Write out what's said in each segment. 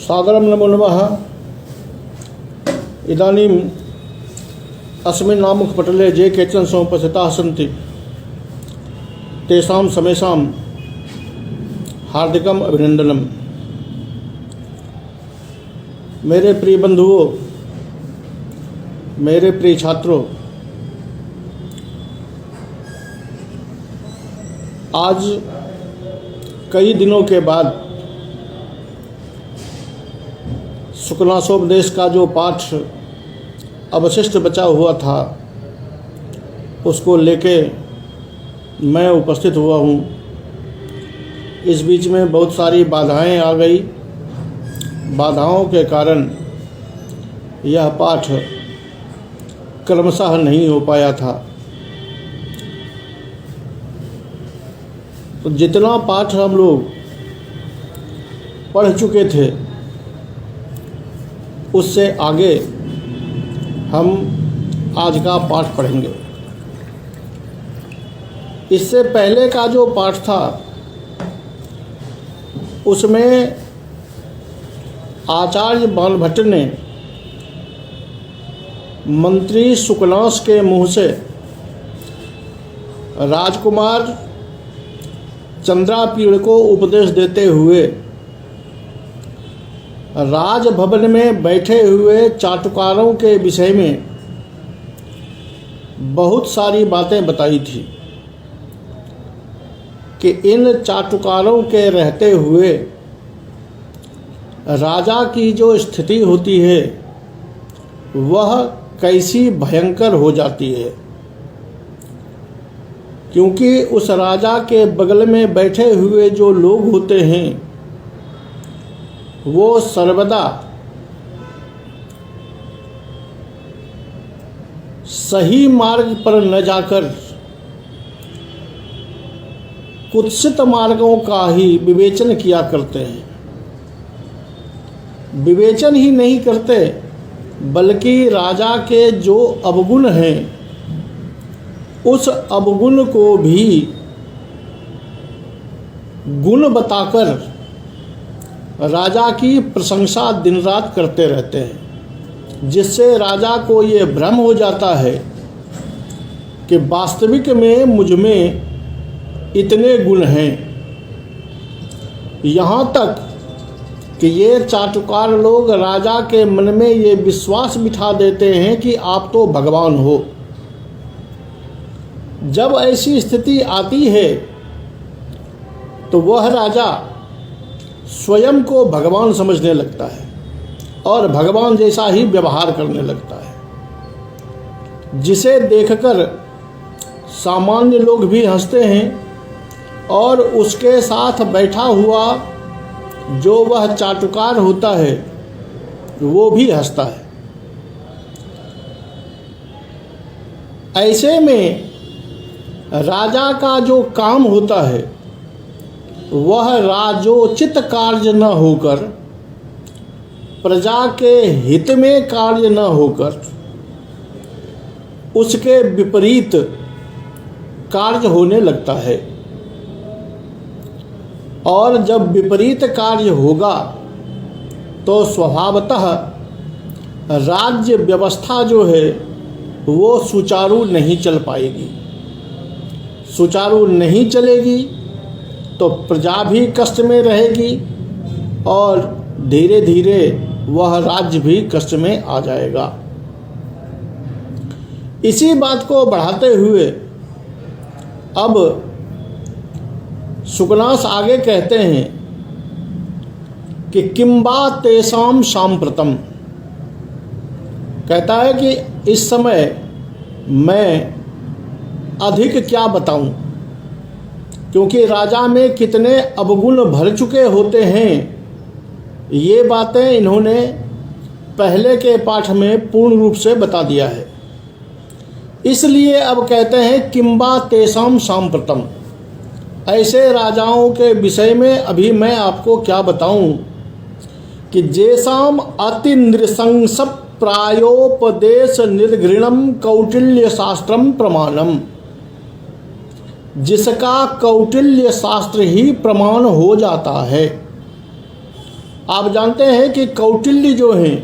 सादरं नमो नमः। इदानीम् अस्मिन् नामकपटले ये केचन समुपस्थिताः सन्ति तेषां समेषां हार्दिकम् अभिनंदनम्। मेरे प्रिय बंधुओं, मेरे प्रिय छात्रों, आज कई दिनों के बाद शुक्लांशोपदेश का जो पाठ अवशिष्ट बचा हुआ था उसको लेके मैं उपस्थित हुआ हूँ। इस बीच में बहुत सारी बाधाएं आ गई। बाधाओं के कारण यह पाठ क्रमशः नहीं हो पाया था। तो जितना पाठ हम लोग पढ़ चुके थे उससे आगे हम आज का पाठ पढ़ेंगे। इससे पहले का जो पाठ था उसमें आचार्य बाणभट्ट ने मंत्री शुक्लांश के मुँह से राजकुमार चंद्रापीड़ को उपदेश देते हुए राजभवन में बैठे हुए चाटुकारों के विषय में बहुत सारी बातें बताई थी कि इन चाटुकारों के रहते हुए राजा की जो स्थिति होती है वह कैसी भयंकर हो जाती है, क्योंकि उस राजा के बगल में बैठे हुए जो लोग होते हैं वो सर्वदा सही मार्ग पर न जाकर कुत्सित मार्गों का ही विवेचन किया करते हैं। विवेचन ही नहीं करते बल्कि राजा के जो अवगुण हैं उस अवगुण को भी गुण बताकर राजा की प्रशंसा दिन रात करते रहते हैं, जिससे राजा को ये भ्रम हो जाता है कि वास्तविक में मुझ में इतने गुण हैं। यहाँ तक कि ये चाटुकार लोग राजा के मन में ये विश्वास बिठा देते हैं कि आप तो भगवान हो। जब ऐसी स्थिति आती है तो वह राजा स्वयं को भगवान समझने लगता है और भगवान जैसा ही व्यवहार करने लगता है, जिसे देखकर सामान्य लोग भी हंसते हैं और उसके साथ बैठा हुआ जो वह चाटुकार होता है वो भी हंसता है। ऐसे में राजा का जो काम होता है वह राजोचित कार्य न होकर, प्रजा के हित में कार्य न होकर, उसके विपरीत कार्य होने लगता है। और जब विपरीत कार्य होगा तो स्वभावतः राज्य व्यवस्था जो है वो सुचारू नहीं चल पाएगी। सुचारू नहीं चलेगी तो प्रजा भी कष्ट में रहेगी और धीरे धीरे वह राज्य भी कष्ट में आ जाएगा। इसी बात को बढ़ाते हुए अब शुक्लांश आगे कहते हैं कि किंबा तेषां सांप्रतम, कहता है कि इस समय मैं अधिक क्या बताऊं, क्योंकि राजा में कितने अवगुण भर चुके होते हैं ये बातें इन्होंने पहले के पाठ में पूर्ण रूप से बता दिया है। इसलिए अब कहते हैं किंबा तेषां सांप्रतम, ऐसे राजाओं के विषय में अभी मैं आपको क्या बताऊं कि जेषां अति नृशंस प्रायोपदेश निर्घृणम कौटिल्य शास्त्रम प्रमाणम, जिसका कौटिल्य शास्त्र ही प्रमाण हो जाता है। आप जानते हैं कि कौटिल्य जो हैं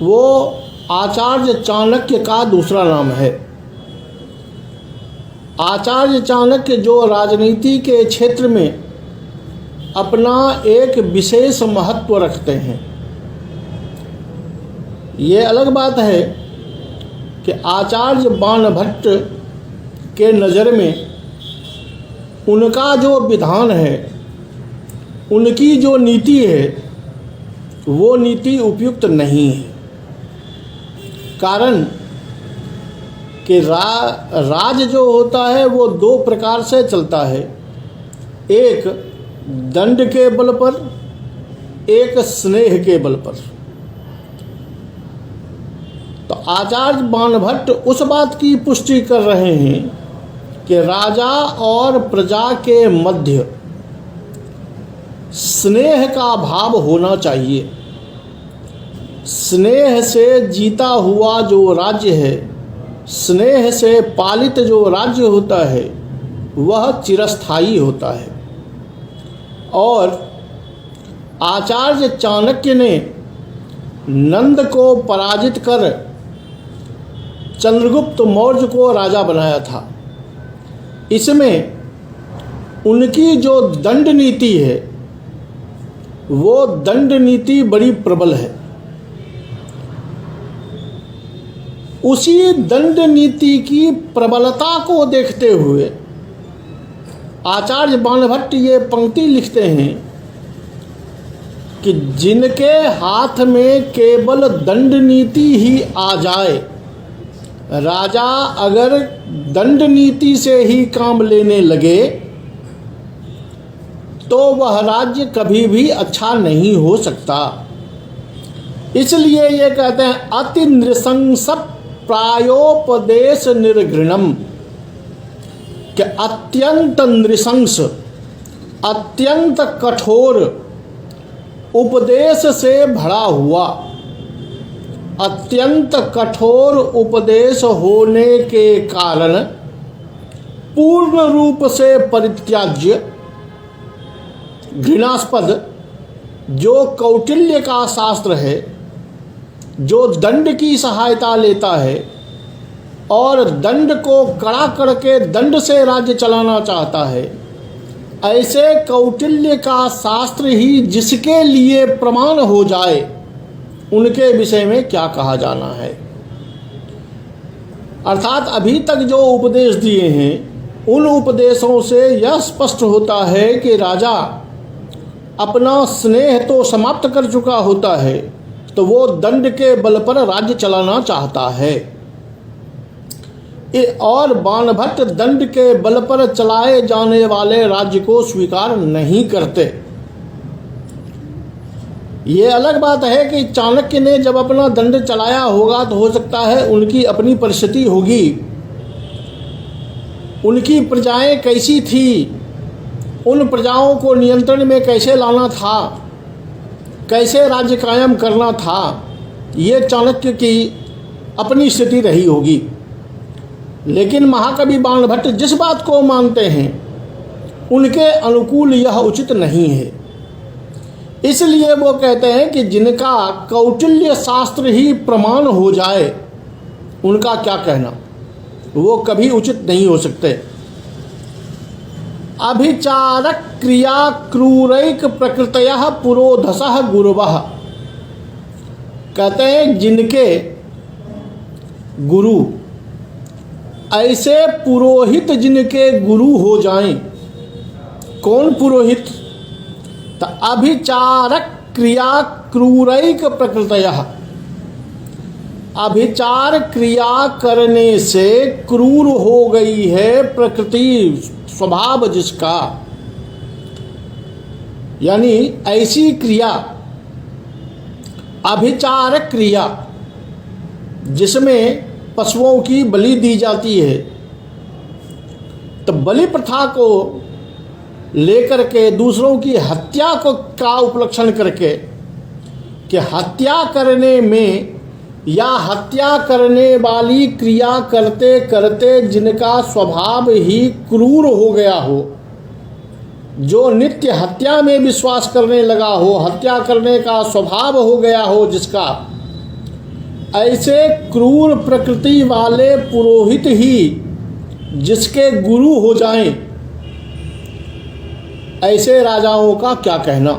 वो आचार्य चाणक्य का दूसरा नाम है। आचार्य चाणक्य जो राजनीति के क्षेत्र में अपना एक विशेष महत्व रखते हैं। ये अलग बात है कि आचार्य बाणभट्ट के नज़र में उनका जो विधान है, उनकी जो नीति है, वो नीति उपयुक्त नहीं है। कारण कि राज जो होता है वो दो प्रकार से चलता है, एक दंड के बल पर, एक स्नेह के बल पर। तो आचार्य बाणभट्ट उस बात की पुष्टि कर रहे हैं कि राजा और प्रजा के मध्य स्नेह का भाव होना चाहिए। स्नेह से जीता हुआ जो राज्य है, स्नेह से पालित जो राज्य होता है, वह चिरस्थायी होता है। और आचार्य चाणक्य ने नंद को पराजित कर चंद्रगुप्त मौर्य को राजा बनाया था। इसमें उनकी जो दंड नीति है, वो दंड नीति बड़ी प्रबल है। उसी दंड नीति की प्रबलता को देखते हुए आचार्य बाणभट्ट ये पंक्ति लिखते हैं कि जिनके हाथ में केवल दंड नीति ही आ जाए, राजा अगर दंड नीति से ही काम लेने लगे तो वह राज्य कभी भी अच्छा नहीं हो सकता। इसलिए ये कहते हैं अति नृशंस प्रायोपदेश निर्घृणम, कि अत्यंत नृशंस, अत्यंत कठोर उपदेश से भरा हुआ, अत्यंत कठोर उपदेश होने के कारण पूर्ण रूप से परित्याज्य, घृणास्पद जो कौटिल्य का शास्त्र है, जो दंड की सहायता लेता है और दंड को कड़ा करके दंड से राज्य चलाना चाहता है, ऐसे कौटिल्य का शास्त्र ही जिसके लिए प्रमाण हो जाए, उनके विषय में क्या कहा जाना है। अर्थात अभी तक जो उपदेश दिए हैं, उन उपदेशों से यह स्पष्ट होता है कि राजा अपना स्नेह तो समाप्त कर चुका होता है, तो वो दंड के बल पर राज्य चलाना चाहता है। और बाणभट्ट दंड के बल पर चलाए जाने वाले राज्य को स्वीकार नहीं करते। ये अलग बात है कि चाणक्य ने जब अपना दंड चलाया होगा तो हो सकता है उनकी अपनी परिस्थिति होगी, उनकी प्रजाएं कैसी थी, उन प्रजाओं को नियंत्रण में कैसे लाना था, कैसे राज्य कायम करना था, ये चाणक्य की अपनी स्थिति रही होगी। लेकिन महाकवि बाणभट्ट जिस बात को मानते हैं, उनके अनुकूल यह उचित नहीं है। इसलिए वो कहते हैं कि जिनका कौटिल्य शास्त्र ही प्रमाण हो जाए, उनका क्या कहना, वो कभी उचित नहीं हो सकते। अभिचारक क्रिया क्रूरैक प्रकृतयः पुरोधसः गुरवः, कहते हैं जिनके गुरु ऐसे पुरोहित जिनके गुरु हो जाएं। कौन पुरोहित? तो अभिचारक क्रिया क्रूरैक प्रकृतयः, अभिचार क्रिया करने से क्रूर हो गई है प्रकृति, स्वभाव जिसका, यानी ऐसी क्रिया, अभिचार क्रिया जिसमें पशुओं की बलि दी जाती है। तो बलि प्रथा को लेकर के दूसरों की हत्या को का उपलक्षण करके कि हत्या करने में या हत्या करने वाली क्रिया करते करते जिनका स्वभाव ही क्रूर हो गया हो, जो नित्य हत्या में विश्वास करने लगा हो, हत्या करने का स्वभाव हो गया हो जिसका, ऐसे क्रूर प्रकृति वाले पुरोहित ही जिसके गुरु हो जाएं, ऐसे राजाओं का क्या कहना।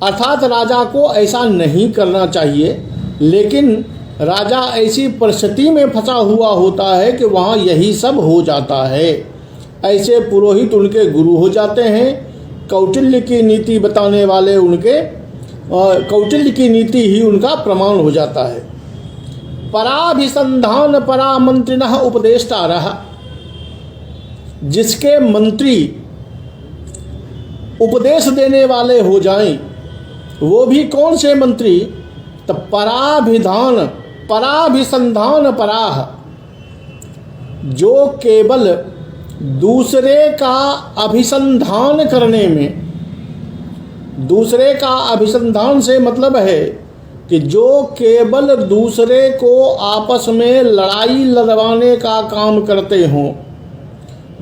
अर्थात राजा को ऐसा नहीं करना चाहिए, लेकिन राजा ऐसी परिस्थिति में फंसा हुआ होता है कि वहाँ यही सब हो जाता है। ऐसे पुरोहित उनके गुरु हो जाते हैं। कौटिल्य की नीति बताने वाले कौटिल्य की नीति ही उनका प्रमाण हो जाता है। पराभिसंधान परामंत्रिणः उपदेष्टा रहा, जिसके मंत्री उपदेश देने वाले हो जाएं, वो भी कौन से मंत्री? तो पराभिसंधान पराह, जो केवल दूसरे का अभिसंधान करने में, दूसरे का अभिसंधान से मतलब है कि जो केवल दूसरे को आपस में लड़ाई लड़वाने का काम करते हों,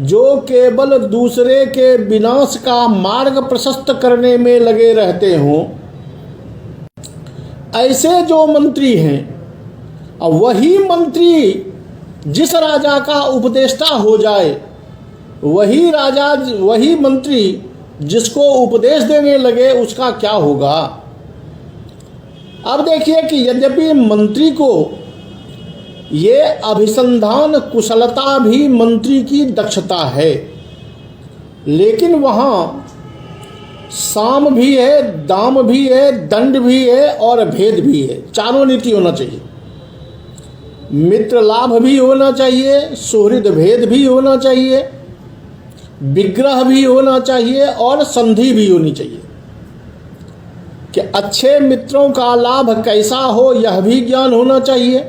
जो केवल दूसरे के विनाश का मार्ग प्रशस्त करने में लगे रहते हों, ऐसे जो मंत्री हैं, और वही मंत्री जिस राजा का उपदेष्टा हो जाए, वही मंत्री जिसको उपदेश देने लगे, उसका क्या होगा। अब देखिए कि यद्यपि मंत्री को ये अभिसंधान कुशलता भी मंत्री की दक्षता है, लेकिन वहाँ साम भी है, दाम भी है, दंड भी है और भेद भी है। चारों नीति होना चाहिए। मित्र लाभ भी होना चाहिए, सुहृद भेद भी होना चाहिए, विग्रह भी होना चाहिए और संधि भी होनी चाहिए। कि अच्छे मित्रों का लाभ कैसा हो यह भी ज्ञान होना चाहिए,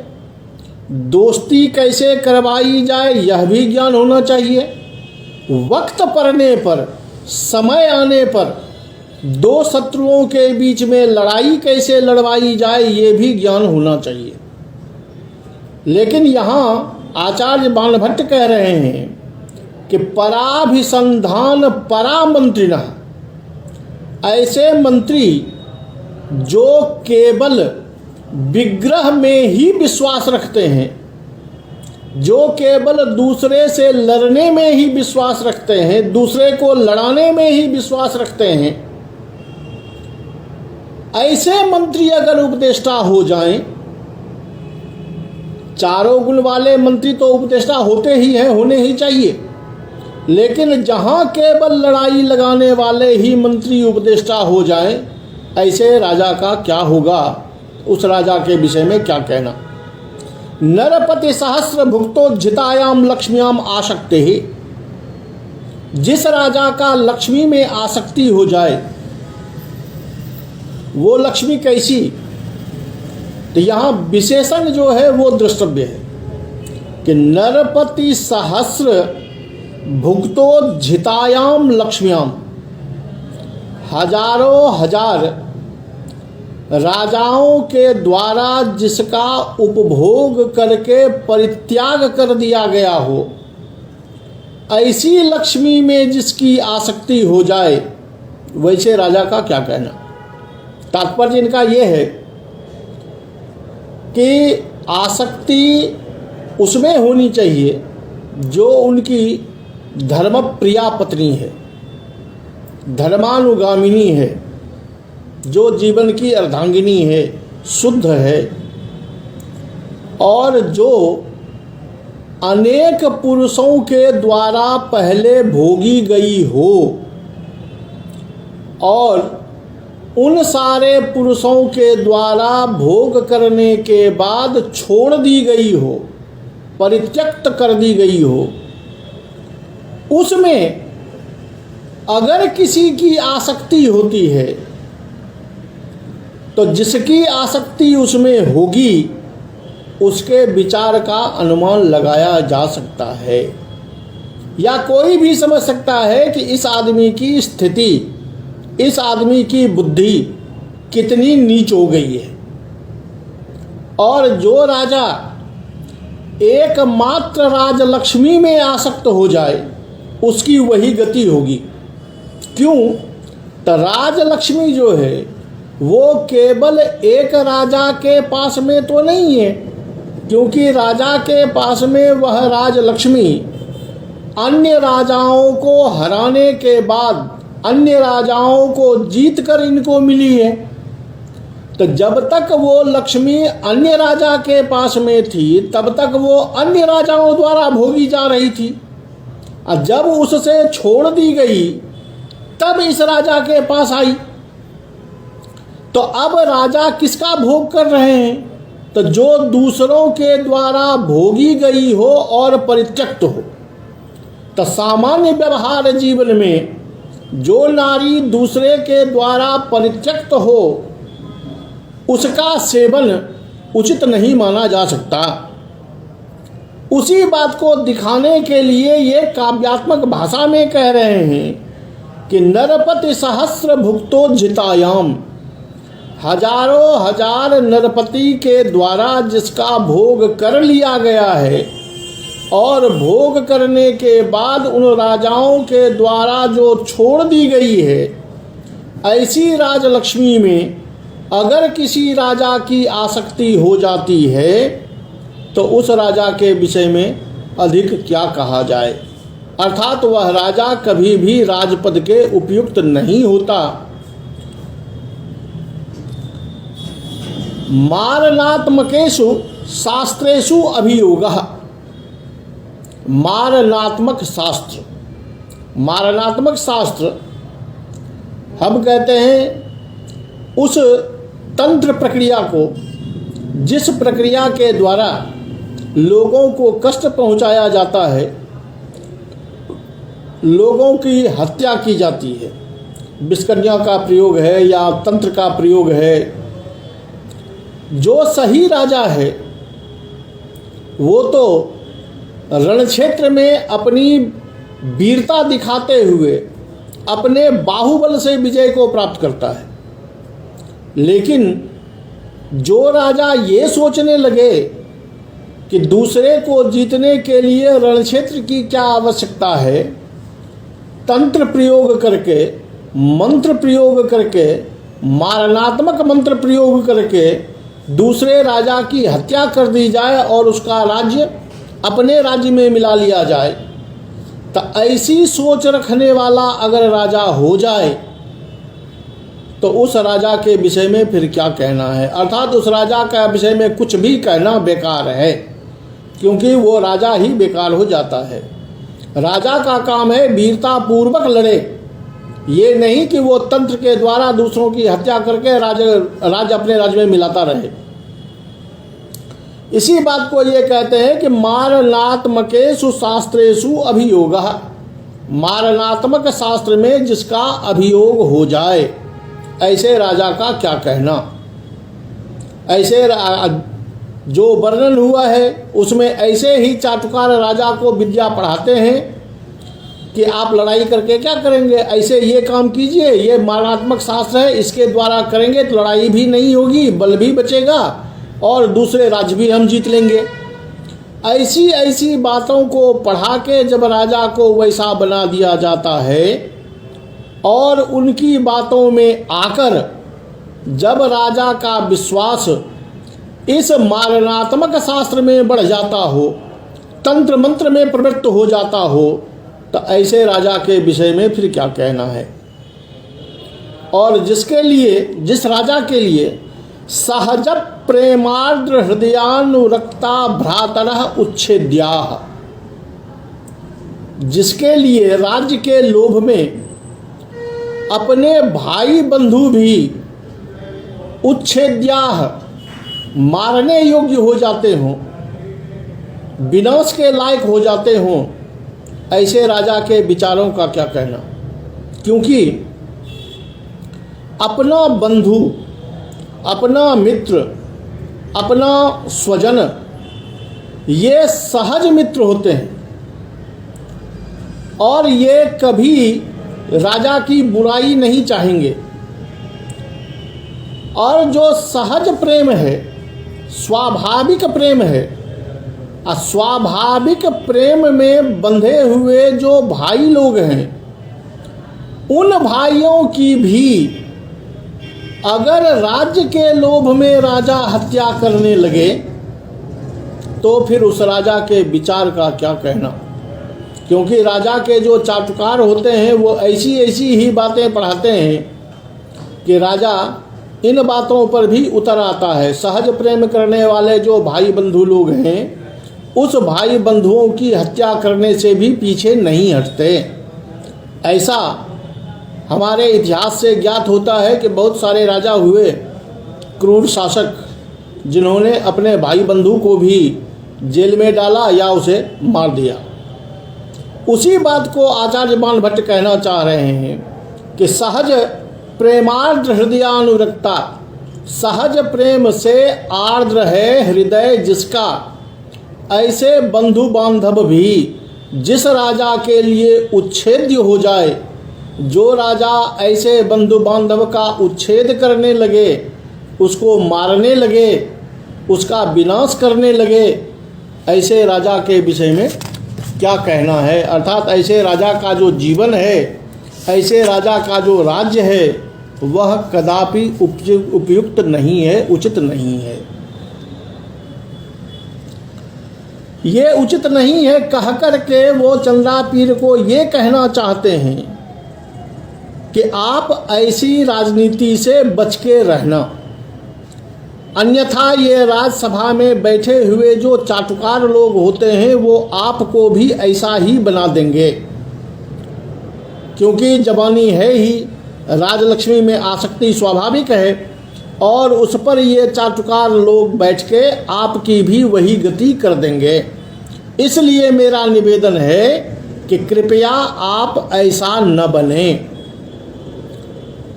दोस्ती कैसे करवाई जाए यह भी ज्ञान होना चाहिए, वक्त पड़ने पर, समय आने पर दो शत्रुओं के बीच में लड़ाई कैसे लड़वाई जाए ये भी ज्ञान होना चाहिए। लेकिन यहाँ आचार्य बाणभट्ट कह रहे हैं कि पराभिसंधान परामंत्रिणः, ऐसे मंत्री जो केवल विग्रह में ही विश्वास रखते हैं, जो केवल दूसरे से लड़ने में ही विश्वास रखते हैं, दूसरे को लड़ाने में ही विश्वास रखते हैं, ऐसे मंत्री अगर उपदेष्टा हो जाएं, चारों गुण वाले मंत्री तो उपदेष्टा होते ही हैं, होने ही चाहिए, लेकिन जहां केवल लड़ाई लगाने वाले ही मंत्री उपदेष्टा हो जाएं, ऐसे राजा का क्या होगा, उस राजा के विषय में क्या कहना। नरपति सहस्र भुक्तो जितायाम लक्ष्म्याम आसक्ति ही, जिस राजा का लक्ष्मी में आसक्ति हो जाए, वो लक्ष्मी कैसी, तो यहाँ विशेषण जो है वो द्रष्टव्य है कि नरपति सहस्र भुक्तो जितायाम लक्ष्म्याम, हजारों हजार राजाओं के द्वारा जिसका उपभोग करके परित्याग कर दिया गया हो, ऐसी लक्ष्मी में जिसकी आसक्ति हो जाए, वैसे राजा का क्या कहना। तात्पर्य इनका ये है कि आसक्ति उसमें होनी चाहिए जो उनकी धर्मप्रिया पत्नी है, धर्मानुगामिनी है, जो जीवन की अर्धांगिनी है, शुद्ध है, और जो अनेक पुरुषों के द्वारा पहले भोगी गई हो और उन सारे पुरुषों के द्वारा भोग करने के बाद छोड़ दी गई हो, परित्यक्त कर दी गई हो, उसमें अगर किसी की आसक्ति होती है तो जिसकी आसक्ति उसमें होगी उसके विचार का अनुमान लगाया जा सकता है, या कोई भी समझ सकता है कि इस आदमी की स्थिति, इस आदमी की बुद्धि कितनी नीच हो गई है। और जो राजा एकमात्र राजलक्ष्मी में आसक्त हो जाए, उसकी वही गति होगी। क्यों? तो राजलक्ष्मी जो है वो केवल एक राजा के पास में तो नहीं है, क्योंकि राजा के पास में वह राजलक्ष्मी अन्य राजाओं को हराने के बाद अन्य राजाओं को जीत कर इनको मिली है। तो जब तक वो लक्ष्मी अन्य राजा के पास में थी तब तक वो अन्य राजाओं द्वारा भोगी जा रही थी, और जब उससे छोड़ दी गई तब इस राजा के पास आई। तो अब राजा किसका भोग कर रहे हैं? तो जो दूसरों के द्वारा भोगी गई हो और परित्यक्त हो। तो सामान्य व्यवहार जीवन में जो नारी दूसरे के द्वारा परित्यक्त हो उसका सेवन उचित नहीं माना जा सकता। उसी बात को दिखाने के लिए ये काव्यात्मक भाषा में कह रहे हैं कि नरपति सहस्र भुक्तोज्झितायाम, हजारों हजार नरपति के द्वारा जिसका भोग कर लिया गया है और भोग करने के बाद उन राजाओं के द्वारा जो छोड़ दी गई है, ऐसी राजलक्ष्मी में अगर किसी राजा की आसक्ति हो जाती है तो उस राजा के विषय में अधिक क्या कहा जाए। अर्थात वह राजा कभी भी राजपद के उपयुक्त नहीं होता। मारणात्मकेषु शास्त्रेषु अभियोगः। मारणात्मक शास्त्र, मारणात्मक शास्त्र हम कहते हैं उस तंत्र प्रक्रिया को जिस प्रक्रिया के द्वारा लोगों को कष्ट पहुंचाया जाता है, लोगों की हत्या की जाती है, विषकन्या का प्रयोग है या तंत्र का प्रयोग है। जो सही राजा है वो तो रणक्षेत्र में अपनी वीरता दिखाते हुए अपने बाहुबल से विजय को प्राप्त करता है। लेकिन जो राजा ये सोचने लगे कि दूसरे को जीतने के लिए रणक्षेत्र की क्या आवश्यकता है, तंत्र प्रयोग करके, मंत्र प्रयोग करके, मारणात्मक मंत्र प्रयोग करके दूसरे राजा की हत्या कर दी जाए और उसका राज्य अपने राज्य में मिला लिया जाए, तो ऐसी सोच रखने वाला अगर राजा हो जाए तो उस राजा के विषय में फिर क्या कहना है। अर्थात उस राजा का विषय में कुछ भी कहना बेकार है, क्योंकि वो राजा ही बेकार हो जाता है। राजा का काम है वीरता पूर्वक लड़े, ये नहीं कि वो तंत्र के द्वारा दूसरों की हत्या करके राज्य अपने राज्य में मिलाता रहे। इसी बात को ये कहते हैं कि मारणात्मकेषु शास्त्रेषु अभियोगः। मारणात्मक शास्त्र में जिसका अभियोग हो जाए, ऐसे राजा का क्या कहना। ऐसे जो वर्णन हुआ है उसमें ऐसे ही चाटुकार राजा को विद्या पढ़ाते हैं कि आप लड़ाई करके क्या करेंगे, ऐसे ये काम कीजिए, ये मारणात्मक शास्त्र है, इसके द्वारा करेंगे तो लड़ाई भी नहीं होगी, बल भी बचेगा और दूसरे राज्य भी हम जीत लेंगे। ऐसी ऐसी बातों को पढ़ा के जब राजा को वैसा बना दिया जाता है और उनकी बातों में आकर जब राजा का विश्वास इस मारणात्मक शास्त्र में बढ़ जाता हो, तंत्र मंत्र में प्रवृत्त हो जाता हो, तो ऐसे राजा के विषय में फिर क्या कहना है। और जिसके लिए, जिस राजा के लिए सहज प्रेमार्द्र हृदयानुरक्ता भ्रातरः उच्छेद्याः, जिसके लिए राज्य के लोभ में अपने भाई बंधु भी उच्छेद्याः मारने योग्य हो जाते हों, विनाश के लायक हो जाते हों, ऐसे राजा के विचारों का क्या कहना। क्योंकि अपना बंधु, अपना मित्र, अपना स्वजन ये सहज मित्र होते हैं और ये कभी राजा की बुराई नहीं चाहेंगे। और जो सहज प्रेम है, स्वाभाविक प्रेम है, स्वाभाविक प्रेम में बंधे हुए जो भाई लोग हैं, उन भाइयों की भी अगर राज्य के लोभ में राजा हत्या करने लगे तो फिर उस राजा के विचार का क्या कहना। क्योंकि राजा के जो चाटुकार होते हैं वो ऐसी ऐसी ही बातें पढ़ाते हैं कि राजा इन बातों पर भी उतर आता है। सहज प्रेम करने वाले जो भाई बंधु लोग हैं, उस भाई बंधुओं की हत्या करने से भी पीछे नहीं हटते। ऐसा हमारे इतिहास से ज्ञात होता है कि बहुत सारे राजा हुए, क्रूर शासक, जिन्होंने अपने भाई बंधु को भी जेल में डाला या उसे मार दिया। उसी बात को आचार्य बाण भट्ट कहना चाह रहे हैं कि सहज प्रेमार्द्र हृदयानुरक्ता, सहज प्रेम से आर्द्र है हृदय जिसका, ऐसे बंधु बांधव भी जिस राजा के लिए उच्छेद्य हो जाए, जो राजा ऐसे बंधु बांधव का उच्छेद करने लगे, उसको मारने लगे, उसका विनाश करने लगे, ऐसे राजा के विषय में क्या कहना है। अर्थात ऐसे राजा का जो जीवन है, ऐसे राजा का जो राज्य है, वह कदापि उपयुक्त नहीं है, उचित नहीं है। ये उचित नहीं है कह कर के वो चंद्रापीर को ये कहना चाहते हैं कि आप ऐसी राजनीति से बच के रहना, अन्यथा ये राज्यसभा में बैठे हुए जो चाटुकार लोग होते हैं वो आपको भी ऐसा ही बना देंगे। क्योंकि जवानी है ही, राजलक्ष्मी में आसक्ति स्वाभाविक है, और उस पर ये चाटुकार लोग बैठ के आपकी भी वही गति कर देंगे। इसलिए मेरा निवेदन है कि कृपया आप ऐसा न बने।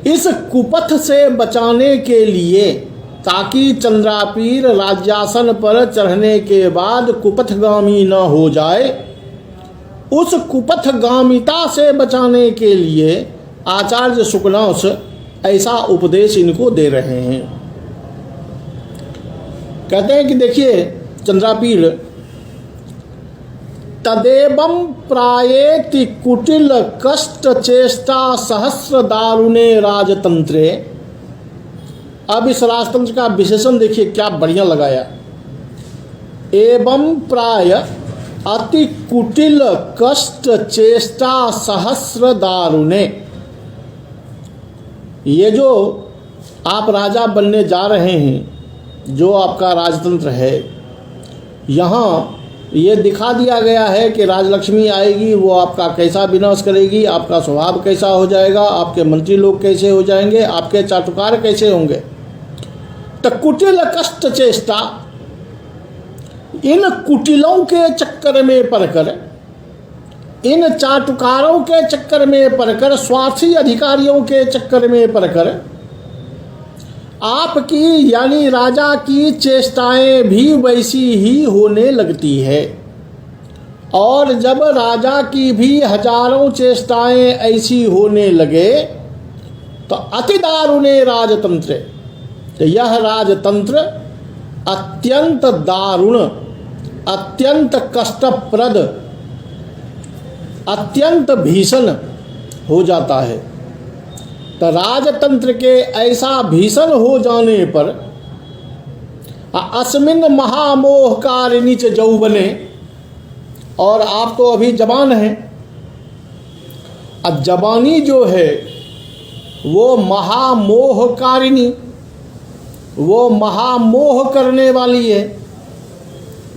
इस कुपथ से बचाने के लिए, ताकि चंद्रापीर राज्यासन पर चढ़ने के बाद कुपथगामी न हो जाए, उस कुपथगामिता से बचाने के लिए आचार्य शुक्लांश ऐसा उपदेश इनको दे रहे हैं। कहते हैं कि देखिए चंद्रापीर, तदेवं प्रायेति कुटिल कष्ट चेष्टा सहस्र दारुणे राजतंत्रे। अब इस राजतंत्र का विशेषण देखिए क्या बढ़िया लगाया। एवं प्राय अति कुटिल कष्ट चेष्टा सहस्र दारुणे। ये जो आप राजा बनने जा रहे हैं, जो आपका राजतंत्र है, यहाँ ये दिखा दिया गया है कि राजलक्ष्मी आएगी, वो आपका कैसा विनाश करेगी, आपका स्वभाव कैसा हो जाएगा, आपके मंत्री लोग कैसे हो जाएंगे, आपके चाटुकार कैसे होंगे। तो कुटिल कष्ट चेष्टा, इन कुटिलों के चक्कर में पड़कर, इन चाटुकारों के चक्कर में पड़कर, स्वार्थी अधिकारियों के चक्कर में पड़कर आपकी यानी राजा की चेष्टाएं भी वैसी ही होने लगती है। और जब राजा की भी हजारों चेष्टाएं ऐसी होने लगे तो अति दारुणे राजतंत्र, तो यह राजतंत्र अत्यंत दारुण, अत्यंत कष्टप्रद, अत्यंत भीषण हो जाता है। तो राजतंत्र के ऐसा भीषण हो जाने पर अस्मिन महामोहकारिणी च यौवने, और आप तो अभी जवान हैं, अब जवानी जो है वो महामोहकारिणी, वो महामोह करने वाली है,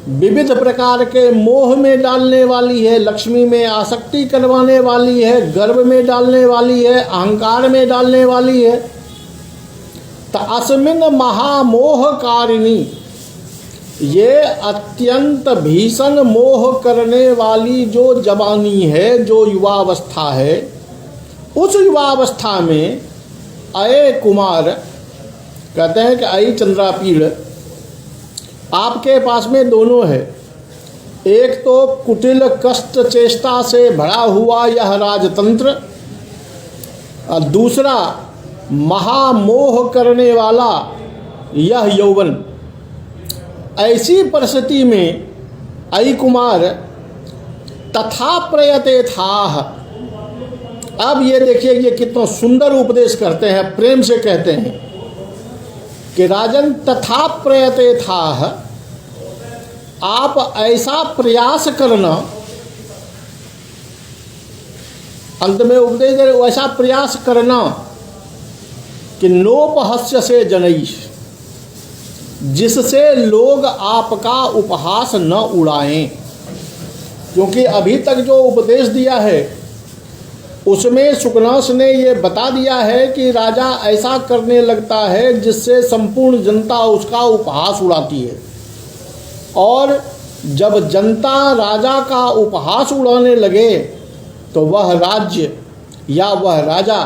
विविध प्रकार के मोह में डालने वाली है, लक्ष्मी में आसक्ति करवाने वाली है, गर्व में डालने वाली है, अहंकार में डालने वाली है। तो अस्मिन महामोहकारिणी, ये अत्यंत भीषण मोह करने वाली जो जवानी है, जो युवावस्था है, उस युवावस्था में अये कुमार, कहते हैं कि अये चंद्रापीड़, आपके पास में दोनों है। एक तो कुटिल कष्ट चेष्टा से भरा हुआ यह राजतंत्र, और दूसरा महामोह करने वाला यह यौवन। ऐसी परिस्थिति में अयि कुमार तथा प्रयते था। अब ये देखिए ये कितना सुंदर उपदेश करते हैं, प्रेम से कहते हैं कि राजन तथा प्रयते था, आप ऐसा प्रयास करना, अंत में उपदेश दे वैसा प्रयास करना कि नोपहस्य से जनईश, जिससे लोग आपका उपहास न उड़ाएं। क्योंकि अभी तक जो उपदेश दिया है उसमें सुकनास ने ये बता दिया है कि राजा ऐसा करने लगता है जिससे संपूर्ण जनता उसका उपहास उड़ाती है, और जब जनता राजा का उपहास उड़ाने लगे तो वह राज्य या वह राजा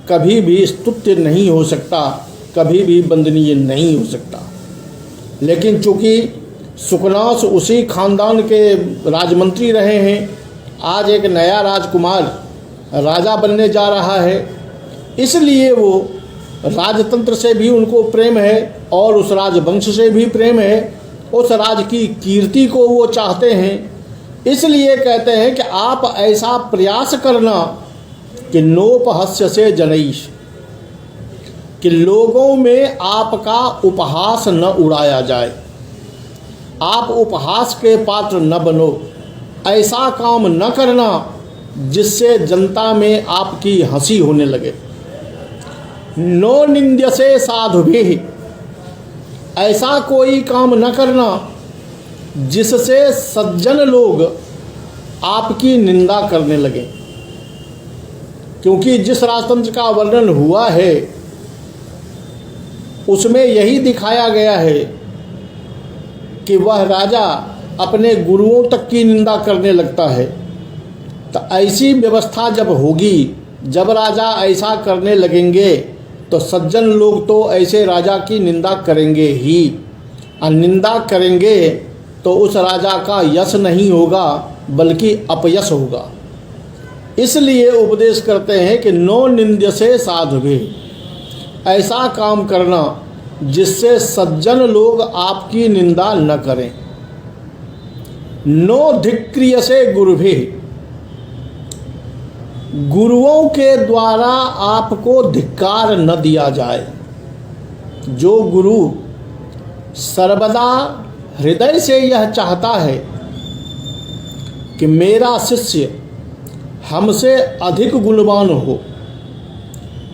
कभी भी स्तुत्य नहीं हो सकता, कभी भी वंदनीय नहीं हो सकता। लेकिन चूंकि सुकनास उसी खानदान के राजमंत्री रहे हैं, आज एक नया राजकुमार राजा बनने जा रहा है, इसलिए वो राजतंत्र से भी उनको प्रेम है और उस राजवंश से भी प्रेम है, उस राज की कीर्ति को वो चाहते हैं। इसलिए कहते हैं कि आप ऐसा प्रयास करना कि नोपहस्य से जनईश, कि लोगों में आपका उपहास न उड़ाया जाए, आप उपहास के पात्र न बनो, ऐसा काम न करना जिससे जनता में आपकी हंसी होने लगे। नो निंद्यसे साधुभिः, ऐसा कोई काम न करना जिससे सज्जन लोग आपकी निंदा करने लगे। क्योंकि जिस राजतंत्र का वर्णन हुआ है उसमें यही दिखाया गया है कि वह राजा अपने गुरुओं तक की निंदा करने लगता है। तो ऐसी व्यवस्था जब होगी, जब राजा ऐसा करने लगेंगे तो सज्जन लोग तो ऐसे राजा की निंदा करेंगे ही, और निंदा करेंगे तो उस राजा का यश नहीं होगा बल्कि अपयश होगा। इसलिए उपदेश करते हैं कि नो निंद्यसे साधुभिः, ऐसा काम करना जिससे सज्जन लोग आपकी निंदा न करें। नो धिक्रियसे गुरुभिः, गुरुओं के द्वारा आपको धिक्कार न दिया जाए। जो गुरु सर्वदा हृदय से यह चाहता है कि मेरा शिष्य हमसे अधिक गुणवान हो,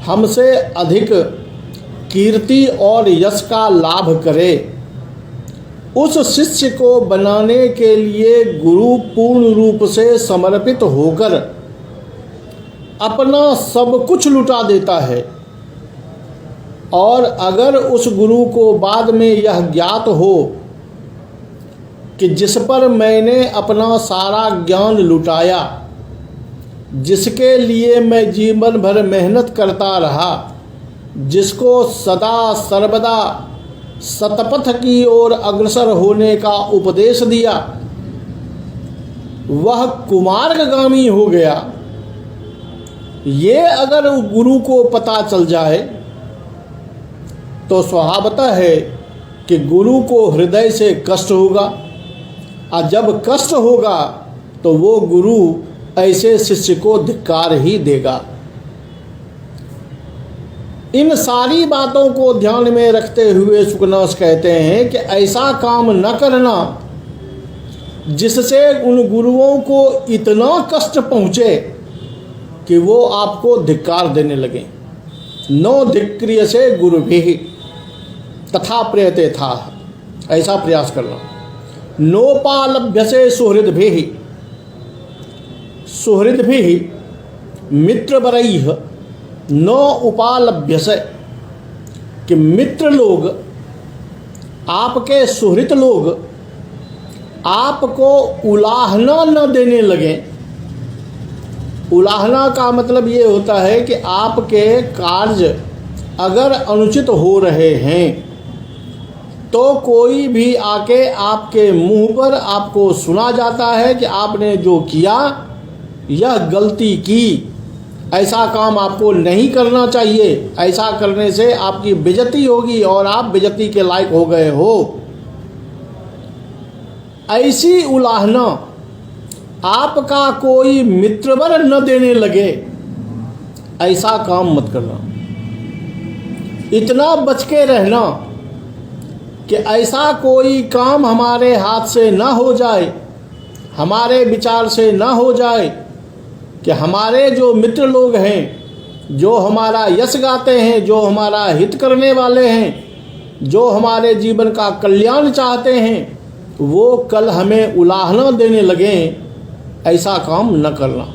हमसे अधिक कीर्ति और यश का लाभ करे, उस शिष्य को बनाने के लिए गुरु पूर्ण रूप से समर्पित होकर अपना सब कुछ लुटा देता है। और अगर उस गुरु को बाद में यह ज्ञात हो कि जिस पर मैंने अपना सारा ज्ञान लुटाया, जिसके लिए मैं जीवन भर मेहनत करता रहा, जिसको सदा सर्वदा सतपथ की ओर अग्रसर होने का उपदेश दिया, वह कुमार्गगामी हो गया, ये अगर गुरु को पता चल जाए तो स्वभावतः है कि गुरु को हृदय से कष्ट होगा, और जब कष्ट होगा तो वो गुरु ऐसे शिष्य को धिक्कार ही देगा। इन सारी बातों को ध्यान में रखते हुए सुकनास कहते हैं कि ऐसा काम न करना जिससे उन गुरुओं को इतना कष्ट पहुँचे कि वो आपको धिक्कार देने लगे। नो धिक्रियसे गुरुभिः तथा प्रयते था, ऐसा प्रयास करना। नोपालभ्यसे सुहृद्भिः, सुहृद्भिः मित्रवरैः न उपालभ्यसे, कि मित्र लोग, आपके सुहृद लोग आपको उलाहना न देने लगे। उलाहना का मतलब ये होता है कि आपके कार्य अगर अनुचित हो रहे हैं तो कोई भी आके आपके मुंह पर आपको सुना जाता है कि आपने जो किया यह गलती की, ऐसा काम आपको नहीं करना चाहिए, ऐसा करने से आपकी बेइज्जती होगी और आप बेइज्जती के लायक हो गए हो। ऐसी उलाहना आपका कोई मित्रवर न देने लगे, ऐसा काम मत करना। इतना बच के रहना कि ऐसा कोई काम हमारे हाथ से ना हो जाए, हमारे विचार से ना हो जाए कि हमारे जो मित्र लोग हैं, जो हमारा यश गाते हैं, जो हमारा हित करने वाले हैं, जो हमारे जीवन का कल्याण चाहते हैं, वो कल हमें उलाहना देने लगें, ऐसा काम न करना।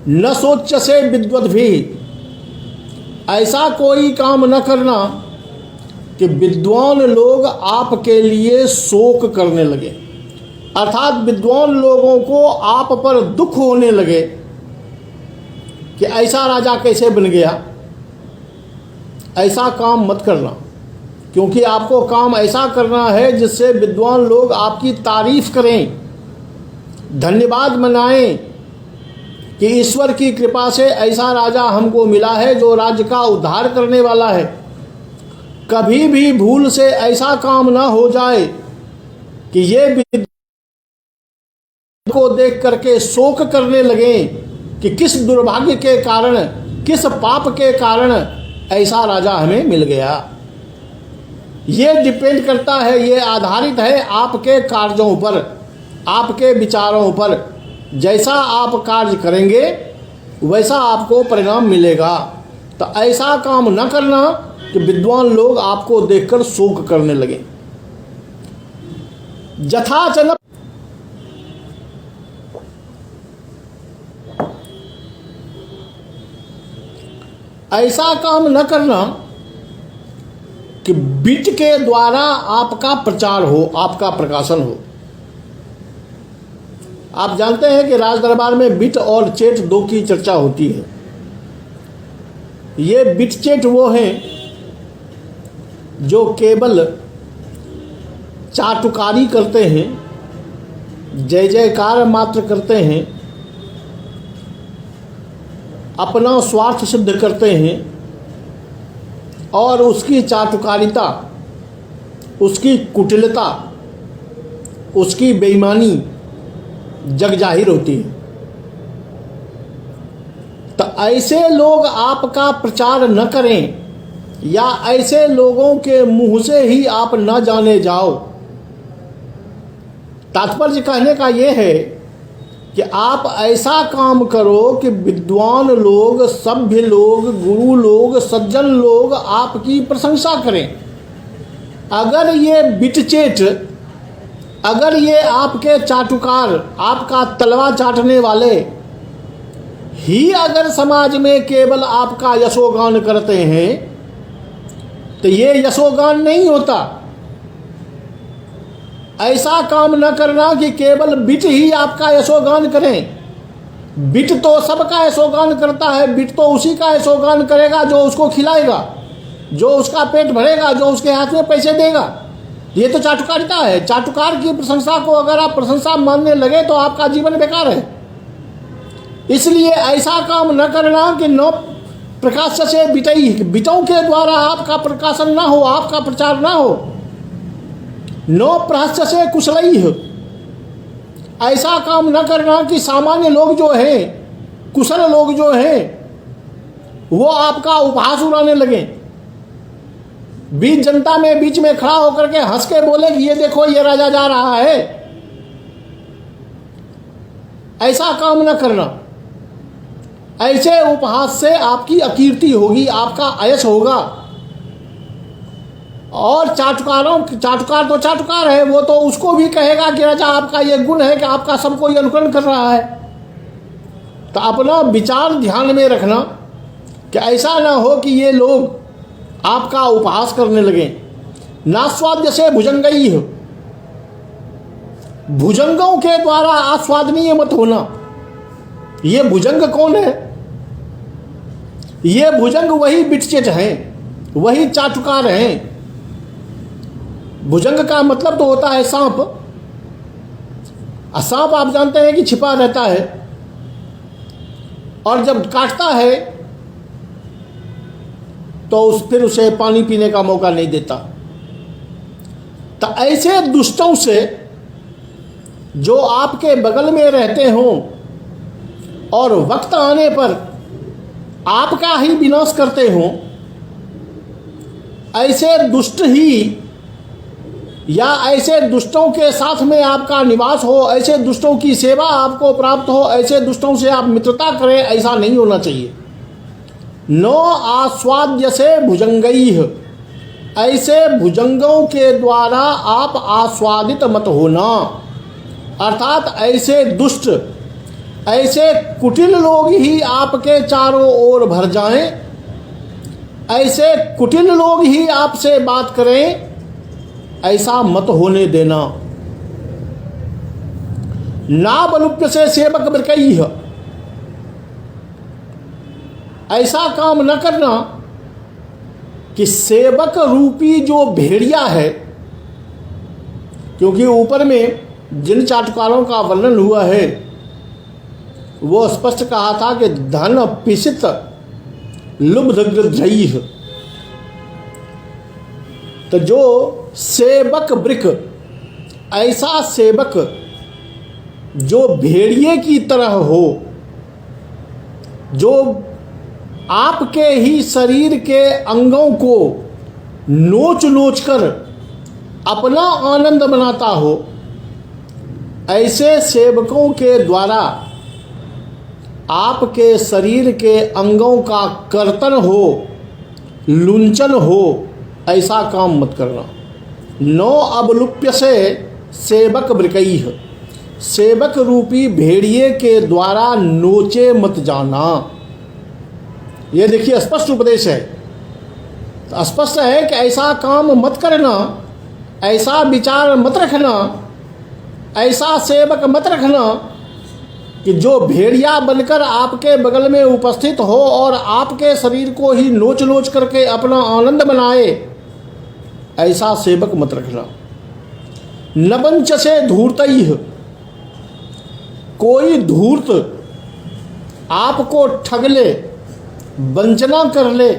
न सोच से विद्वत भी, ऐसा कोई काम न करना कि विद्वान लोग आपके लिए शोक करने लगे, अर्थात विद्वान लोगों को आप पर दुख होने लगे कि ऐसा राजा कैसे बन गया। ऐसा काम मत करना, क्योंकि आपको काम ऐसा करना है जिससे विद्वान लोग आपकी तारीफ करें, धन्यवाद मनाएं कि ईश्वर की कृपा से ऐसा राजा हमको मिला है जो राज्य का उद्धार करने वाला है। कभी भी भूल से ऐसा काम ना हो जाए कि ये को देख करके शोक करने लगे कि किस दुर्भाग्य के कारण, किस पाप के कारण ऐसा राजा हमें मिल गया। ये डिपेंड करता है, ये आधारित है आपके कार्यों पर, आपके विचारों पर। जैसा आप कार्य करेंगे वैसा आपको परिणाम मिलेगा। तो ऐसा काम न करना कि विद्वान लोग आपको देखकर शोक करने लगे। जथाचन, ऐसा काम न करना कि बिट के द्वारा आपका प्रचार हो, आपका प्रकाशन हो। आप जानते हैं कि राज दरबार में बिट और चेट दो की चर्चा होती है। ये बिट चेट वो हैं जो केवल चाटुकारी करते हैं, जय जयकार मात्र करते हैं, अपना स्वार्थ सिद्ध करते हैं और उसकी चाटुकारिता, उसकी कुटिलता, उसकी बेईमानी जग जाहिर होती है। तो ऐसे लोग आपका प्रचार न करें, या ऐसे लोगों के मुंह से ही आप न जाने जाओ। तात्पर्य कहने का यह है कि आप ऐसा काम करो कि विद्वान लोग, सभ्य लोग, गुरु लोग, सज्जन लोग आपकी प्रशंसा करें। अगर ये बिटचेट, अगर ये आपके चाटुकार, आपका तलवा चाटने वाले ही अगर समाज में केवल आपका यशोगान करते हैं, तो ये यशोगान नहीं होता। ऐसा काम न करना कि केवल बिट ही आपका यशोगान करें। बिट तो सबका यशोगान करता है, बिट तो उसी का यशोगान करेगा जो उसको खिलाएगा, जो उसका पेट भरेगा, जो उसके हाथ में पैसे देगा। ये तो चाटुकारिता है। चाटुकार की प्रशंसा को अगर आप प्रशंसा मानने लगे तो आपका जीवन बेकार है। इसलिए ऐसा काम न करना कि नौ प्रकाश से बिटई, बिटों के द्वारा आपका प्रकाशन ना हो, आपका प्रचार ना हो। नो प्रहस्य से कुशलई हो, ऐसा काम न करना कि सामान्य लोग जो हैं, कुशल लोग जो हैं, वो आपका उपहास उड़ाने लगे, बीच जनता में बीच में खड़ा होकर के हंस के बोले कि ये देखो ये राजा जा रहा है। ऐसा काम न करना। ऐसे उपहास से आपकी अकीर्ति होगी, आपका अयश होगा। और चाटुकार तो चाटुकार है, वो तो उसको भी कहेगा कि राजा आपका ये गुण है कि आपका सबको ये अनुकरण कर रहा है। तो अपना विचार ध्यान में रखना कि ऐसा ना हो कि ये लोग आपका उपहास करने लगे। नास्वाद्य से भुजंगई हो, भुजंगों के द्वारा आस्वादनीय मत होना। ये भुजंग कौन है? ये भुजंग वही बिटचेट हैं, वही चाटुकार हैं। भुजंग का मतलब तो होता है सांप। सांप आप जानते हैं कि छिपा रहता है और जब काटता है तो फिर उसे पानी पीने का मौका नहीं देता। तो ऐसे दुष्टों से जो आपके बगल में रहते हों और वक्त आने पर आपका ही विनाश करते हों, ऐसे दुष्ट ही या ऐसे दुष्टों के साथ में आपका निवास हो, ऐसे दुष्टों की सेवा आपको प्राप्त हो, ऐसे दुष्टों से आप मित्रता करें, ऐसा नहीं होना चाहिए। नो आस्वाद्य से भुजंगैः, ऐसे भुजंगों के द्वारा आप आस्वादित मत होना। अर्थात ऐसे दुष्ट, ऐसे कुटिल लोग ही आपके चारों ओर भर जाएं, ऐसे कुटिल लोग ही आपसे बात करें, ऐसा मत होने देना। नाबलुप्य से सेवक बृकैः, ऐसा काम न करना कि सेवक रूपी जो भेड़िया है, क्योंकि ऊपर में जिन चाटुकारों का वर्णन हुआ है वो स्पष्ट कहा था कि धन पिशित लुब्धग्रधैः, तो जो सेवक वृक, ऐसा सेवक जो भेड़िए की तरह हो, जो आपके ही शरीर के अंगों को नोच नोच कर अपना आनंद बनाता हो, ऐसे सेवकों के द्वारा आपके शरीर के अंगों का कर्तन हो, लुंचन हो, ऐसा काम मत करना। नो अवलुप्य से सेवक वृकैः, सेवक रूपी भेड़िए के द्वारा नोचे मत जाना। ये देखिए स्पष्ट उपदेश है। तो स्पष्ट है कि ऐसा काम मत करना, ऐसा विचार मत रखना, ऐसा सेवक मत रखना कि जो भेड़िया बनकर आपके बगल में उपस्थित हो और आपके शरीर को ही नोच नोच करके अपना आनंद बनाए, ऐसा सेवक मत रखना। नबंच से धूर्तैः, कोई धूर्त आपको ठग ले, वंचना कर ले,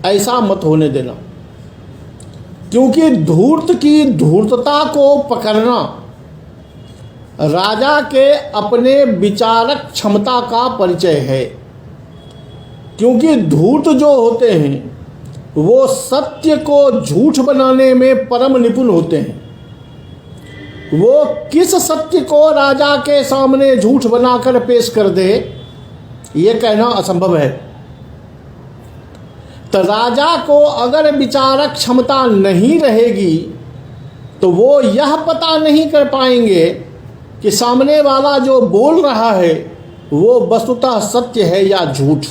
ऐसा मत होने देना। क्योंकि धूर्त की धूर्तता को पकड़ना राजा के अपने विचारक क्षमता का परिचय है। क्योंकि धूर्त जो होते हैं वो सत्य को झूठ बनाने में परम निपुण होते हैं। वो किस सत्य को राजा के सामने झूठ बनाकर पेश कर दे, ये कहना असंभव है। तो राजा को अगर विचारक क्षमता नहीं रहेगी तो वो यह पता नहीं कर पाएंगे कि सामने वाला जो बोल रहा है वो वस्तुतः सत्य है या झूठ।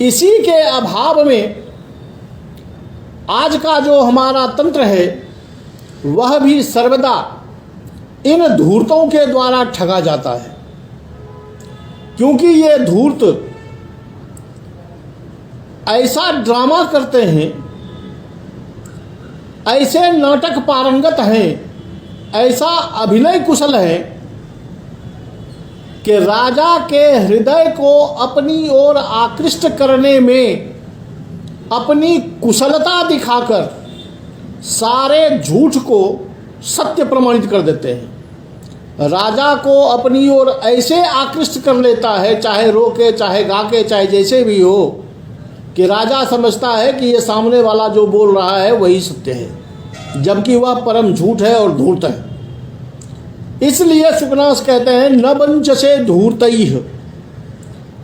इसी के अभाव में आज का जो हमारा तंत्र है वह भी सर्वदा इन धूर्तों के द्वारा ठगा जाता है। क्योंकि ये धूर्त ऐसा ड्रामा करते हैं, ऐसे नाटक पारंगत हैं, ऐसा अभिनय कुशल है कि राजा के हृदय को अपनी ओर आकृष्ट करने में अपनी कुशलता दिखाकर सारे झूठ को सत्य प्रमाणित कर देते हैं। राजा को अपनी ओर ऐसे आकृष्ट कर लेता है, चाहे रो के, चाहे गा के, चाहे जैसे भी हो, कि राजा समझता है कि ये सामने वाला जो बोल रहा है वही सत्य है, जबकि वह परम झूठ है और धूर्त है। इसलिए शुकनास कहते हैं न बंच से धूर्तैः,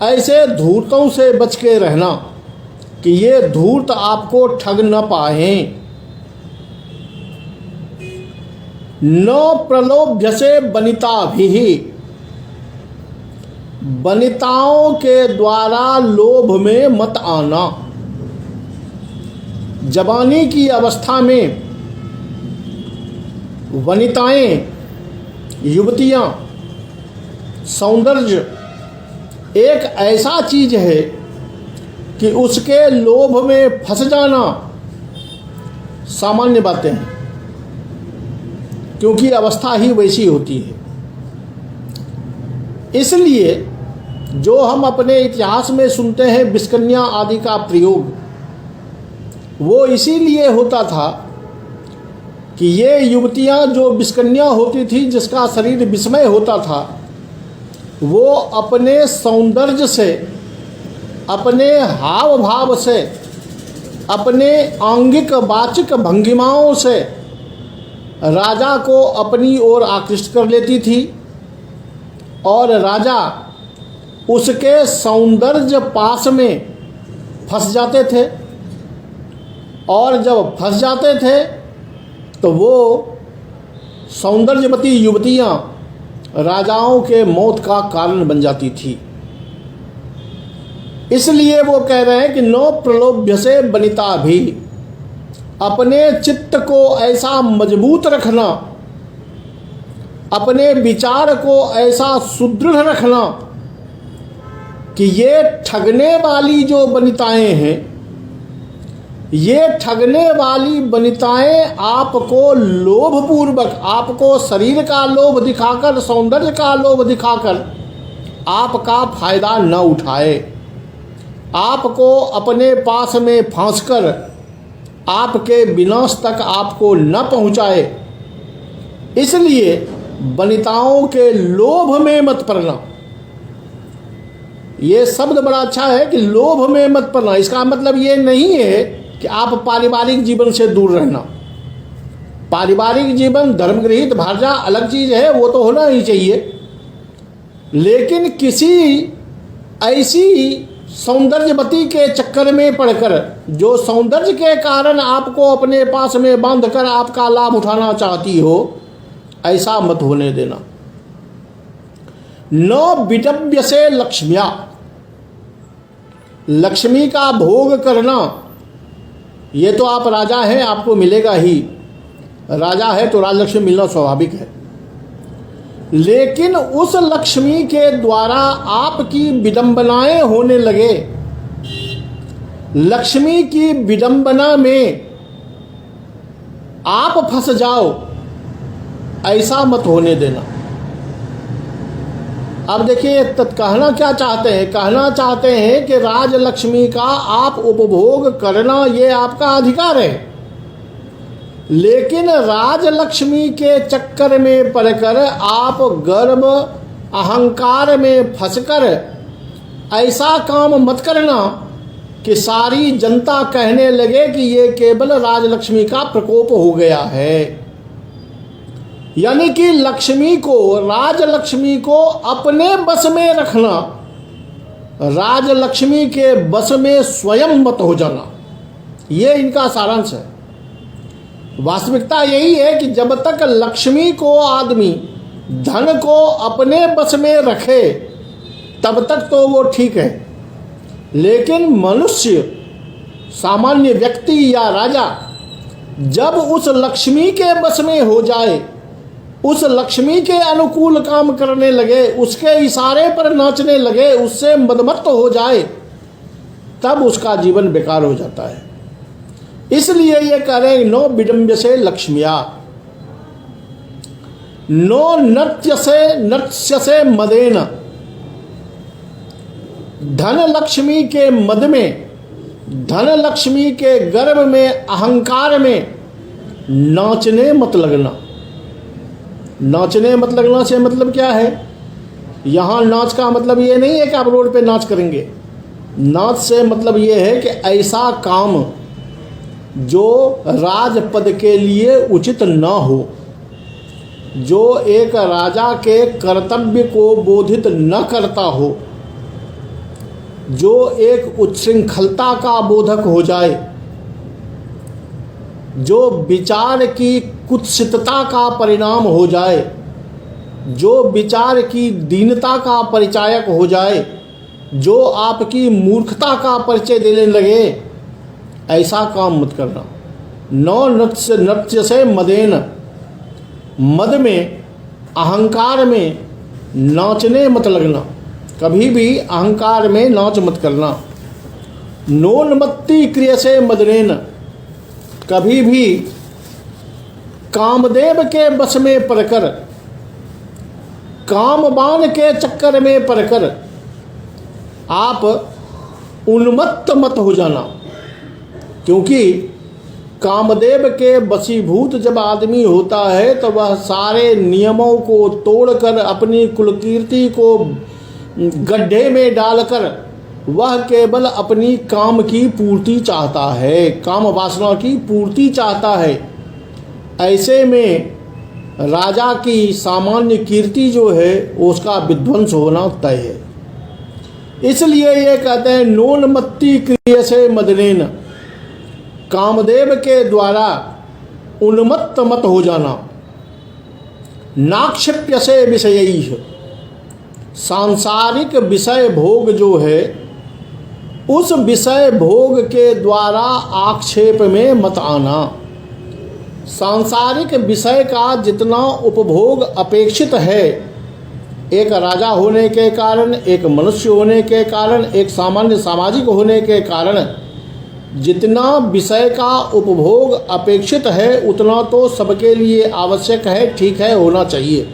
ऐसे धूर्तों से बच के रहना कि ये धूर्त आपको ठग न पाए। न प्रलोभ्य से वनिताभिः, वनिताओं के द्वारा लोभ में मत आना। जवानी की अवस्था में वनिताएं, युवतियां, सौंदर्य एक ऐसा चीज है कि उसके लोभ में फंस जाना सामान्य बातें हैं, क्योंकि अवस्था ही वैसी होती है। इसलिए जो हम अपने इतिहास में सुनते हैं विषकन्या आदि का प्रयोग, वो इसीलिए होता था कि ये युवतियां जो विषकन्या होती थी, जिसका शरीर विस्मय होता था, वो अपने सौंदर्य से, अपने हाव भाव से, अपने आंगिक वाचिक भंगिमाओं से राजा को अपनी ओर आकृष्ट कर लेती थी और राजा उसके सौंदर्य पास में फंस जाते थे। और जब फंस जाते थे तो वो सौंदर्यवती युवतियां राजाओं के मौत का कारण बन जाती थी। इसलिए वो कह रहे हैं कि नो प्रलोभ्य से बनिता भी, अपने चित्त को ऐसा मजबूत रखना, अपने विचार को ऐसा सुदृढ़ रखना कि ये ठगने वाली जो वनिताएं हैं, ये ठगने वाली वनिताएं आपको लोभपूर्वक, आपको शरीर का लोभ दिखाकर, सौंदर्य का लोभ दिखाकर आपका फायदा न उठाए, आपको अपने पास में फांसकर आपके विनाश तक आपको न पहुंचाए। इसलिए वनिताओं के लोभ में मत पड़ना। ये शब्द बड़ा अच्छा है कि लोभ में मत पड़ना। इसका मतलब ये नहीं है कि आप पारिवारिक जीवन से दूर रहना। पारिवारिक जीवन धर्मगृहित भार्या अलग चीज़ है, वो तो होना ही चाहिए, लेकिन किसी ऐसी सौंदर्यवती के चक्कर में पड़कर, जो सौंदर्य के कारण आपको अपने पास में बांधकर आपका लाभ उठाना चाहती हो, ऐसा मत होने देना। न विटव्य से लक्ष्म्या, लक्ष्मी का भोग करना, ये तो आप राजा हैं, आपको मिलेगा ही, राजा है तो राजलक्ष्मी मिलना स्वाभाविक है। लेकिन उस लक्ष्मी के द्वारा आपकी विडंबनाएं होने लगे, लक्ष्मी की विडंबना में आप फंस जाओ, ऐसा मत होने देना। अब देखिए कहना क्या चाहते हैं, कहना चाहते हैं कि राजलक्ष्मी का आप उपभोग करना ये आपका अधिकार है, लेकिन राजलक्ष्मी के चक्कर में पड़कर आप गर्व अहंकार में फंसकर ऐसा काम मत करना कि सारी जनता कहने लगे कि ये केवल राजलक्ष्मी का प्रकोप हो गया है। यानी कि लक्ष्मी को, राजलक्ष्मी को अपने बस में रखना, राजलक्ष्मी के बस में स्वयं मत हो जाना, ये इनका सारांश है। वास्तविकता यही है कि जब तक लक्ष्मी को आदमी धन को अपने बस में रखे तब तक तो वो ठीक है, लेकिन मनुष्य, सामान्य व्यक्ति या राजा जब उस लक्ष्मी के बस में हो जाए, उस लक्ष्मी के अनुकूल काम करने लगे, उसके इशारे पर नाचने लगे, उससे मदमस्त हो जाए, तब उसका जीवन बेकार हो जाता है। इसलिए ये कह रहे हैं नो विडंब्य से लक्ष्म्या, नो नृत्य से मदेन, धन लक्ष्मी के मद में, धन लक्ष्मी के गर्व में, अहंकार में नाचने मत लगना। नाचने मत लगना से मतलब क्या है? यहाँ नाच का मतलब ये नहीं है कि आप रोड पे नाच करेंगे। नाच से मतलब ये है कि ऐसा काम जो राजपद के लिए उचित न हो, जो एक राजा के कर्तव्य को बोधित न करता हो, जो एक उच्छृंखलता का बोधक हो जाए, जो विचार की कुत्सितता का परिणाम हो जाए, जो विचार की दीनता का परिचायक हो जाए, जो आपकी मूर्खता का परिचय देने लगे, ऐसा काम मत करना। नौ नृत्य से मदेन, मद में, अहंकार में नाचने मत लगना, कभी भी अहंकार में नाच मत करना। नोन्मत्ति क्रिय से मदनेन, कभी भी कामदेव के बस में पड़कर, कामबान के चक्कर में पड़कर आप उन्मत्त मत हो जाना, क्योंकि कामदेव के वशीभूत जब आदमी होता है तो वह सारे नियमों को तोड़कर अपनी कुलकीर्ति को गड्ढे में डालकर वह केवल अपनी काम की पूर्ति चाहता है, काम वासना की पूर्ति चाहता है। ऐसे में राजा की सामान्य कीर्ति जो है उसका विध्वंस होना तय है। इसलिए ये कहते हैं नोन्मत्ति क्रियसे मदनेन, कामदेव के द्वारा उन्मत्त मत हो जाना। नाक्षिप्यसे विषयैः, सांसारिक विषय भोग जो है उस विषय भोग के द्वारा आक्षेप में मत आना। सांसारिक विषय का जितना उपभोग अपेक्षित है, एक राजा होने के कारण, एक मनुष्य होने के कारण, एक सामान्य सामाजिक होने के कारण जितना विषय का उपभोग अपेक्षित है उतना तो सबके लिए आवश्यक है, ठीक है, होना चाहिए।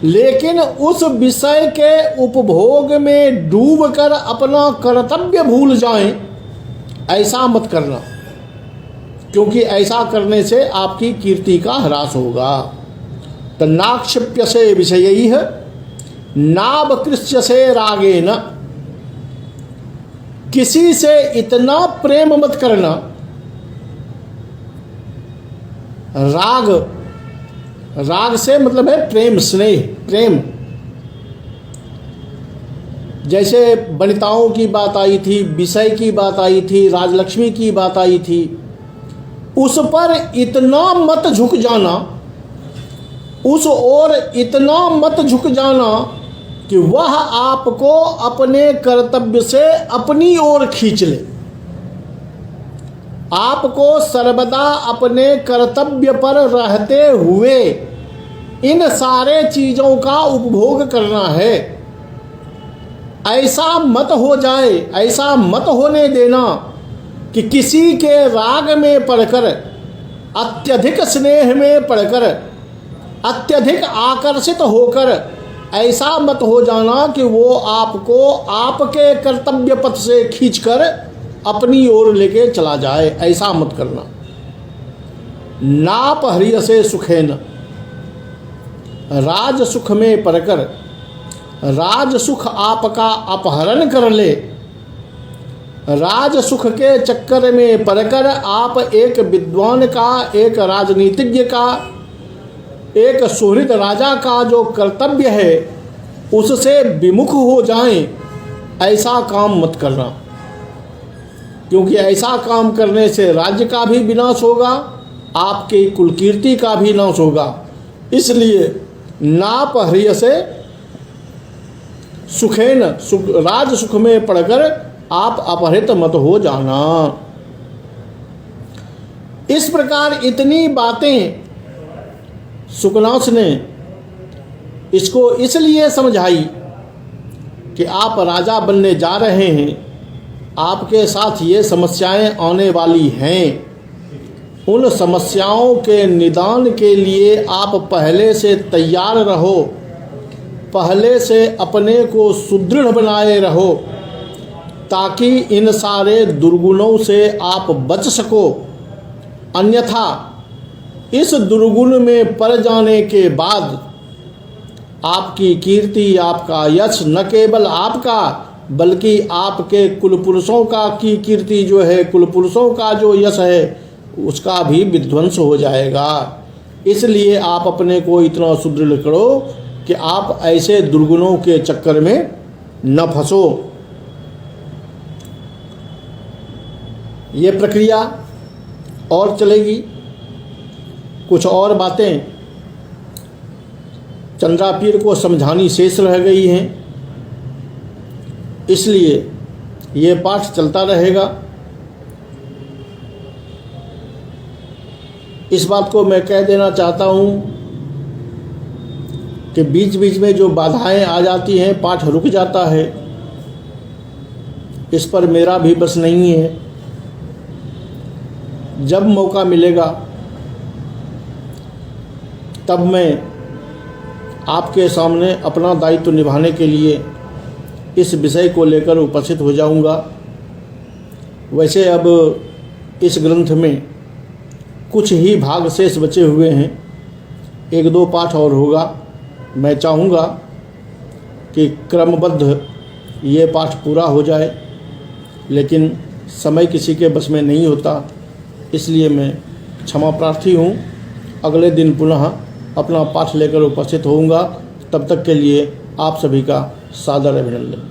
लेकिन उस विषय के उपभोग में डूबकर अपना कर्तव्य भूल जाएं, ऐसा मत करना, क्योंकि ऐसा करने से आपकी कीर्ति का ह्रास होगा। तो नाक्षिप्यसे विषयैः नावकृष्यसे रागेन, किसी से इतना प्रेम मत करना। राग से मतलब है प्रेम, स्नेह, प्रेम। जैसे वनिताओं की बात आई थी, विषय की बात आई थी, राजलक्ष्मी की बात आई थी, उस पर इतना मत झुक जाना, उस ओर इतना मत झुक जाना कि वह आपको अपने कर्तव्य से अपनी ओर खींच ले। आपको सर्वदा अपने कर्तव्य पर रहते हुए इन सारे चीज़ों का उपभोग करना है। ऐसा मत हो जाए, ऐसा मत होने देना कि किसी के राग में पड़कर, अत्यधिक स्नेह में पड़कर, अत्यधिक आकर्षित होकर ऐसा मत हो जाना कि वो आपको आपके कर्तव्य पथ से खींचकर अपनी ओर लेके चला जाए। ऐसा मत करना। नापहृयसे सुखेन, राज सुख में पड़कर राज सुख आपका अपहरण कर ले, राज सुख के चक्कर में पड़कर आप एक विद्वान का, एक राजनीतिज्ञ का, एक सुहृद राजा का जो कर्तव्य है उससे विमुख हो जाएं, ऐसा काम मत करना। क्योंकि ऐसा काम करने से राज्य का भी विनाश होगा, आपकी कुलकीर्ति का भी नाश होगा। इसलिए नापहृयसे सुखेन, राज सुख में पड़कर आप अपहृत मत हो जाना। इस प्रकार इतनी बातें सुकनास ने इसको इसलिए समझाई कि आप राजा बनने जा रहे हैं, आपके साथ ये समस्याएं आने वाली हैं। उन समस्याओं के निदान के लिए आप पहले से तैयार रहो, पहले से अपने को सुदृढ़ बनाए रहो, ताकि इन सारे दुर्गुणों से आप बच सको। अन्यथा इस दुर्गुण में पड़ जाने के बाद आपकी कीर्ति, आपका यश, न केवल आपका बल्कि आपके कुलपुरुषों का की कीर्ति जो है, कुलपुरुषों का जो यश है उसका भी विध्वंस हो जाएगा। इसलिए आप अपने को इतना सुदृढ़ करो कि आप ऐसे दुर्गुणों के चक्कर में न फंसो। ये प्रक्रिया और चलेगी। कुछ और बातें चंद्रापीर को समझानी शेष रह गई हैं, इसलिए ये पाठ चलता रहेगा। इस बात को मैं कह देना चाहता हूँ कि बीच बीच में जो बाधाएं आ जाती हैं, पाठ रुक जाता है, इस पर मेरा भी बस नहीं है। जब मौका मिलेगा तब मैं आपके सामने अपना दायित्व निभाने के लिए इस विषय को लेकर उपस्थित हो जाऊंगा। वैसे अब इस ग्रंथ में कुछ ही भाग शेष बचे हुए हैं। 1-2 पाठ और होगा। मैं चाहूँगा कि क्रमबद्ध ये पाठ पूरा हो जाए, लेकिन समय किसी के बस में नहीं होता, इसलिए मैं क्षमा प्रार्थी हूँ। अगले दिन पुनः अपना पाठ लेकर उपस्थित होऊंगा। तब तक के लिए आप सभी का सादर अभिनंदन।